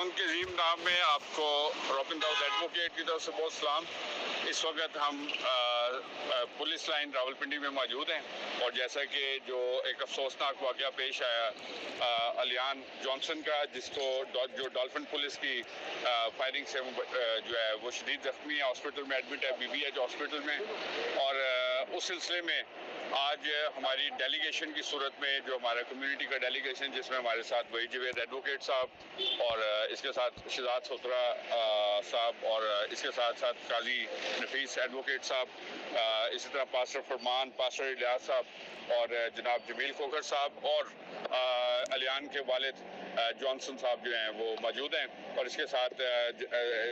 खुदावंद के अजीम नाम में आपको रॉबिन दाऊद एडवोकेट की तरफ से बहुत सलाम। इस वक्त हम पुलिस लाइन रावलपिंडी में मौजूद हैं और जैसा कि जो एक अफसोसनाक वाक़या पेश आया अलियान जॉनसन का, जिसको जो डॉल्फिन पुलिस की फायरिंग से जो है वो शदीद ज़ख्मी है, हॉस्पिटल में एडमिट है, BBH हॉस्पिटल में। और उस सिलसिले में आज हमारी डेलीगेशन की सूरत में जो हमारा कम्युनिटी का डेलीगेशन, जिसमें हमारे साथ वही जवेद एडवोकेट साहब और इसके साथ शहजाद सोतरा साहब और इसके साथ साथ काजी नफीस एडवोकेट साहब, इसी तरह पास्टर फरमान, पास्टर इलियास साहब और जनाब जमील खोखर साहब और अलियान के वालिद जॉनसन साहब जो हैं वो मौजूद हैं। और इसके साथ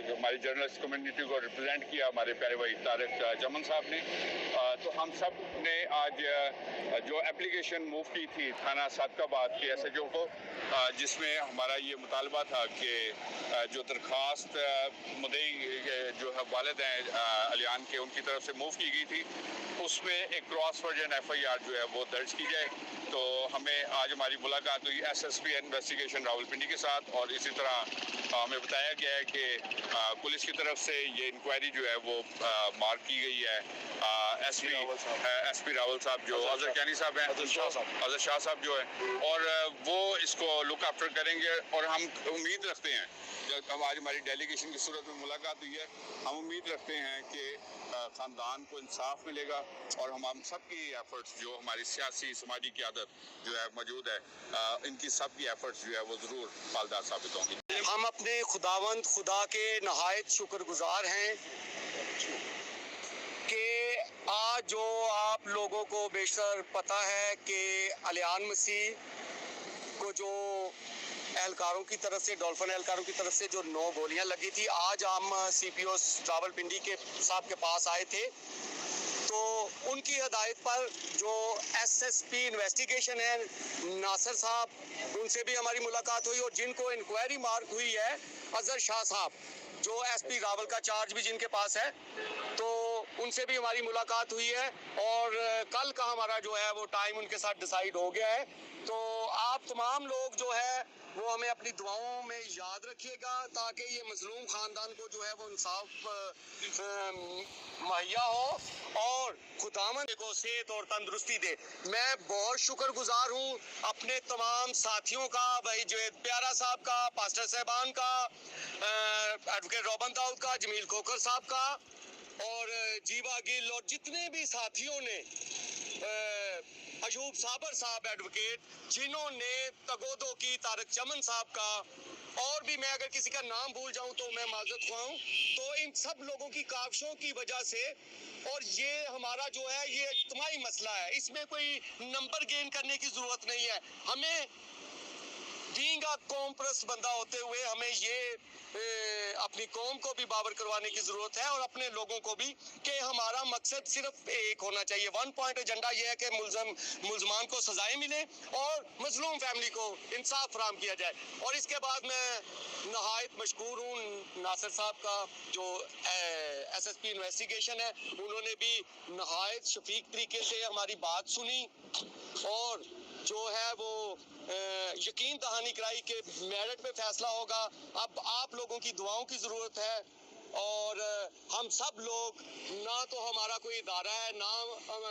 हमारी जर्नलिस्ट कम्युनिटी को रिप्रेजेंट किया हमारे प्यारे भाई तारिक चमन साहब ने। तो हम सब ने आज जो एप्लीकेशन मूव की थी थाना सादकाबाद के SHO को, जिसमें हमारा ये मुतालबा था कि जो दरख्वास्त मुद्दई जो है वालिद हैं अलियान के, उनकी तरफ से मूव की गई थी, उसमें एक क्रॉस वर्जन FIR जो है वो दर्ज की जाए। तो हमें आज हमारी मुलाकात हुई SSP इन्वेस्टिगेशन रावलपिंडी के साथ और इसी तरह हमें बताया गया है कि पुलिस की तरफ से ये इंक्वायरी जो है वो मार्क की गई है। SP रावल साहब जो अजहर कैनी साहब हैं, अजहर शाह साहब जो है, और वो इसको लुक आफ्टर करेंगे। और हम उम्मीद रखते हैं, जब अब आज हमारी डेलीगेशन की सूरत में मुलाकात हुई है, हम उम्मीद रखते हैं कि ख़ानदान को इंसाफ मिलेगा और हम सब की एफर्ट्स, जो हमारी सियासी समाजी क़यादत जो है मौजूद है, इनकी सब की एफर्ट्स जो है वो ज़रूर फालदार साबित होंगी। हम अपने खुदावंद खुदा के नहायत शुक्रगुजार हैं कि आज जो आप लोगों को बेशतर पता है कि अलियान मसीह को जो एहलकारों की तरफ से, डॉल्फिन एहलकारों की तरफ से जो 9 गोलियां लगी थी, आज हम CPO रावलपिंडी के साहब के पास आए थे। तो उनकी हदायत पर जो SSP इन्वेस्टिगेशन है नासिर साहब, उनसे भी हमारी मुलाकात हुई, और जिनको इंक्वायरी मार्क हुई है अजहर शाह साहब, जो SP रावल का चार्ज भी जिनके पास है, तो उनसे भी हमारी मुलाकात हुई है। और कल का हमारा जो है वो टाइम उनके साथ डिसाइड हो गया है। तो आप तमाम लोग जो है वो हमें अपनी दुआओं में याद रखिएगा, ताकि ये मजलूम ख़ानदान को जो है वो इंसाफ मुहैया हो और खुदावंद को सेहत और तंदुरुस्ती दे। मैं बहुत शुक्रगुजार हूँ अपने तमाम साथियों का, भाई जवेद प्यारा साहब का, पास्टर साहबान का, एडवोकेट रॉबिन दाऊद का, जमील खोखर साहब का और जीवा गिल और जितने भी साथियों ने, अयूब साबर साहब एडवोकेट, जिन्होंने तगोदो की, तारिक चमन साहब का, और भी मैं अगर किसी का नाम भूल जाऊं तो मैं माजरत ख्वाह हूं। तो इन सब लोगों की काविशों की वजह से, और ये हमारा जो है ये इज्तिमाई मसला है, इसमें कोई नंबर गेन करने की जरूरत नहीं है। हमें बीइंग अ कौम परस्त बंदा होते हुए हमें ये अपनी कौम को भी बावर करवाने की जरूरत है और अपने लोगों को भी, कि हमारा मकसद सिर्फ एक होना चाहिए, 1 पॉइंट एजेंडा ये है कि मुलजमान को सजाएं मिले और मजलूम फैमिली को इंसाफ फराहम किया जाए। और इसके बाद मैं नहायत मशकूर हूँ नासिर साहब का, जो SSP इन्वेस्टिगेशन है, उन्होंने भी नहायत शफीक तरीके से हमारी बात सुनी और जो है वो यकीन दहानी कराई कि मेरिट पे फैसला होगा। अब आप लोगों की दुआओं की ज़रूरत है और हम सब लोग, ना तो हमारा कोई इदारा है, ना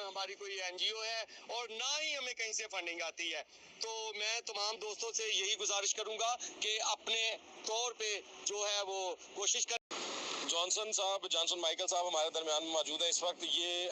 हमारी कोई NGO है और ना ही हमें कहीं से फंडिंग आती है। तो मैं तमाम दोस्तों से यही गुजारिश करूंगा कि अपने तौर पे जो है वो कोशिश कर। जॉनसन माइकल साहब हमारे दरमियान में मौजूद है इस वक्त। ये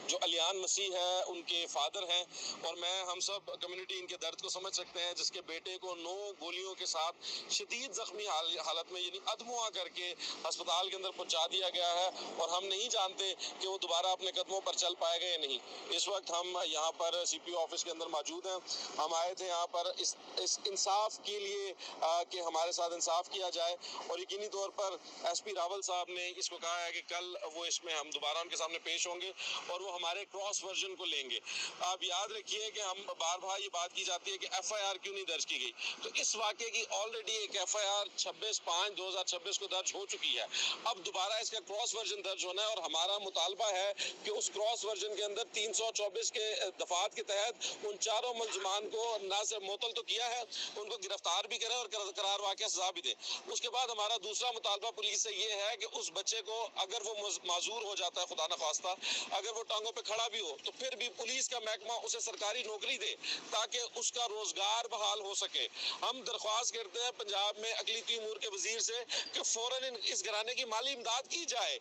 जो अलियान मसीह है उनके फादर हैं और हम सब कम्युनिटी इनके दर्द को समझ सकते हैं, जिसके बेटे को 9 गोलियों के साथ शदीद ज़ख्मी हालत में यानी अधमुआ करके अस्पताल के अंदर पहुंचा दिया गया है और हम नहीं जानते कि वो दोबारा अपने कदमों पर चल पाएगा या नहीं। इस वक्त हम यहाँ पर CPO ऑफिस के अंदर मौजूद हैं। हम आए थे यहाँ पर इस इंसाफ के लिए कि हमारे साथ इंसाफ किया जाए और यकीनी तौर पर SP रावल साहब ने इसको कहा है कि कल वो इसमें हम दोबारा उनके सामने पेश होंगे और वो ہمارے کراس ورژن کو لیں گے. آپ یاد رکھیے کہ ہم بار بار یہ بات کی جاتی ہے کہ ایف آئی آر کیوں نہیں درج کی گئی. تو اس واقعے کی آلریڈی ایک ایف آئی آر 26/5/2026 کو درج ہو چکی ہے. اب دوبارہ اس کا کراس ورژن درج ہونا ہے اور ہمارا مطالبہ ہے کہ اس کراس ورژن کے اندر 324 کے دفعات کے تحت ان چاروں ملزمان کو نہ صرف معطل تو کیا ہے, ان کو گرفتار بھی کریں اور قرار واقعہ سزا بھی دیں. اس کے بعد ہمارا دوسرا مطالبہ پولیس سے یہ ہے کہ اس بچے کو اگر وہ معذور ہو جاتا ہے, خدا نخواستہ اگر وہ ٹانگوں پہ کھڑا بھی ہو, تو پھر بھی پولیس کا محکمہ اسے سرکاری نوکری دے تاکہ اس کا روزگار بحال ہو سکے. ہم درخواست کرتے ہیں پنجاب میں اقلیتی امور کے وزیر سے کہ فوراً اس گھرانے کی مالی امداد کی جائے.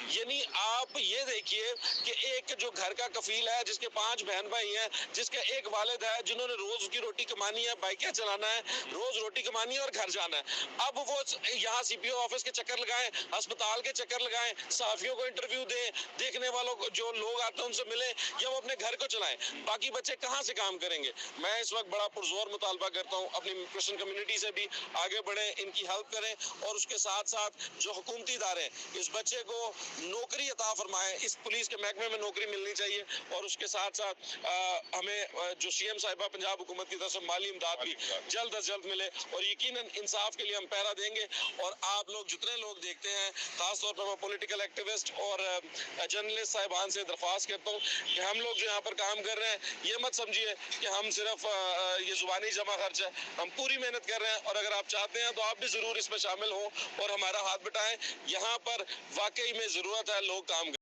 یعنی آپ یہ دیکھیے کہ ایک جو گھر کا کفیل ہے جس کے 5 بہن بھائی ہیں, جس کا ایک والد ہے جنہوں نے روز کی روٹی کمانی ہے, بائکیں چلانا ہے, روز روٹی کمانی ہے اور گھر جانا ہے. اب وہ یہاں سی پی او آفس کے چکر لگائیں, ہسپتال کے چکر لگائیں, صحافیوں کو انٹرویو دیں, دیکھنے والوں کو جو لوگ آتے ہیں ان سے ملیں, یا وہ اپنے گھر کو چلائیں. باقی بچے کہاں سے کام کریں گے؟ میں اس وقت بڑا پرزور مطالبہ کرتا ہوں اپنی کرسچن کمیونٹی سے بھی آگے بڑھیں, ان کی ہیلپ کریں, اور اس کے ساتھ ساتھ جو حکومتی ادارے اس بچے کو نوکری عطا فرمائیں. اس پولیس کے محکمے میں نوکری ملنی چاہیے, اور اس کے ساتھ ساتھ ہمیں جو سی ایم صاحبہ پنجاب حکومت کی طرف سے مالی امداد بھی جلد از جلد ملے, اور یقیناً انصاف کے لیے ہم پہرا دیں گے. اور آپ لوگ جتنے لوگ دیکھتے ہیں, خاص طور پر میں پولیٹیکل ایکٹیوسٹ اور جرنلسٹ صاحبان سے درخواست کرتا ہوں کہ ہم لوگ جو یہاں پر کام کر رہے ہیں, یہ مت سمجھیے کہ ہم صرف یہ زبانی جمع خرچ ہے. ہم پوری محنت کر رہے ہیں, اور اگر آپ چاہتے ہیں تو آپ بھی ضرور اس میں شامل ہوں اور ہمارا ہاتھ بٹائیں. یہاں پر واقعی میں ضرورت ہے لوگ کام کریں.